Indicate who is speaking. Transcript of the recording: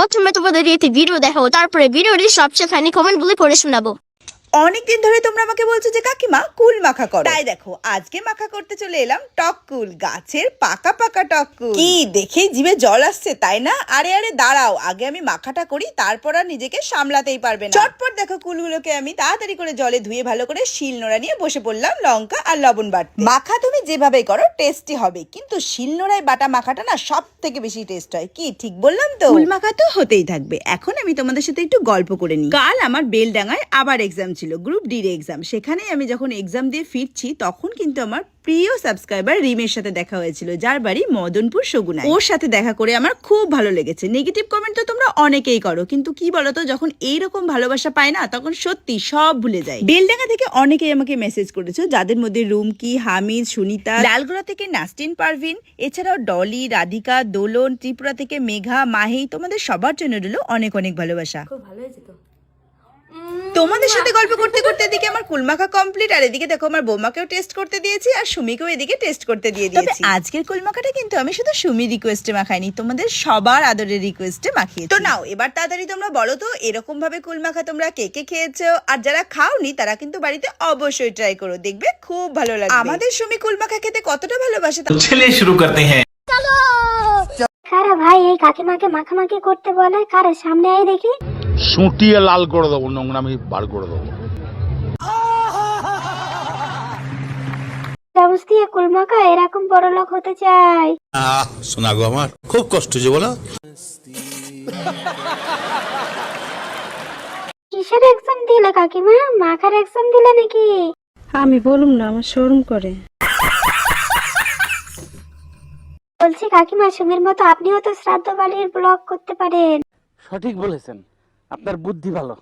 Speaker 1: প্রথমে তোমাদের একটি ভিডিও দেখাবো, তারপরে ভিডিওটি সবচেয়ে ফানি কমেন্টগুলি পড়ে শোনাবো।
Speaker 2: অনেকদিন ধরে তোমরা আমাকে বলছো যে কাকিমা কুল মাখা করো, তাই দেখো আজকে মাখা করতে চলে এলাম টক কুল, গাছের পাকা পাকা টক কুল। কি দেখে জিভে জল আসছে তাই না? আরে আরে দাঁড়াও, আগে আমি মাখাটা করি, তারপর আর নিজেকে সামলাতেই পারবে না। চটপট দেখো কুলগুলোকে আমি তাড়াতাড়ি করে জলে ধুয়ে ভালো করে শিলনোড়া নিয়ে বসে পড়লাম লঙ্কা আর লবণ বাটতে। মাখা তুমি যেভাবে করো টেস্টি হবে, কিন্তু শিলনোড়ায় বাটা মাখাটা না সব থেকে বেশি টেস্ট হয়। কি ঠিক বললাম তো? কুল মাখা তো হতেই থাকবে। এখন আমি তোমাদের সাথে একটু গল্প করে নিই। কাল আমার বেলডাঙ্গায় আবার এক্সাম ছিল, গ্রুপ ডি এক্সাম। সেখানে আমি যখন এক্সাম দিয়ে ফিরছি তখন কিন্তু আমার প্রিয় সাবস্ক্রাইবার রিমের সাথে দেখা হয়েছিল, যার বাড়ি মদনপুর সগুনায়। ওর সাথে দেখা করে আমার খুব ভালো লেগেছে। নেগেটিভ কমেন্ট তো তোমরা অনেকেই করো, কিন্তু কি বলতো, যখন এইরকম ভালোবাসা পায় না তখন সত্যি সব ভুলে যায়। বেলডাঙ্গা থেকে অনেকেই আমাকে মেসেজ করেছো, যাদের মধ্যে রুমকি, হামিদ, সুনিতা, লালগোলা থেকে নাস্টিন পারভিন, এছাড়াও ডলি, রাধিকা, দোলন, ত্রিপুরা থেকে মেঘা, মাহি, তোমাদের সবার জন্য রইল অনেক অনেক ভালোবাসা।
Speaker 3: খুব ভালো হয়েছে তো।
Speaker 2: তোমাদের সাথে গল্প করতে করতে এদিকে আমার কুলমাখা কমপ্লিট, আর এদিকে দেখো আমার বৌমাকেও টেস্ট করতে দিয়েছি আর সুমিকেও এদিকে টেস্ট করতে দিয়ে দিয়েছি। আজকের কুলমাখাটা কিন্তু আমি শুধু সুমি রিকোয়েস্টে মাখাইনি, তোমাদের সবার আদরের রিকোয়েস্টে মাখিয়েছি। তো নাও এবার তাড়াতাড়ি তোমরা বলো তো, এরকম ভাবে কুলমাখা তোমরা কে কে খেয়েছো, আর যারা খাওনি তারা কিন্তু বাড়িতে অবশ্যই ট্রাই করো, দেখবে খুব ভালো লাগবে। আমাদের সুমি কুলমাখা খেতে কতটা ভালোবাসে।
Speaker 4: चलिए शुरू करते हैं।
Speaker 3: কারা ভাই এই কাকিমাকে মাখামাখি করতে বলে? কারে সামনে আই দেখি।
Speaker 5: সুটিয়ে লাল করে দেবো, নোংরামি বার করে দেবো।
Speaker 3: চামচ দিয়ে কুলমাখা এরকম বড় লোক হতে চাই।
Speaker 6: শোনা গো, আমার খুব কষ্ট যে বলো।
Speaker 3: কিসের এক্সাম দিলে কাকিমা? মাখার এক্সাম দিলে নাকি?
Speaker 7: আমি বলুম না, আমার শরম করে।
Speaker 3: বলছি কাকিমা, সুমির মতো আপনিও তো শ্রাদ্ধ বাড়ির ব্লগ করতে পারেন।
Speaker 8: সঠিক বলেছেন, আপনার বুদ্ধি ভালো।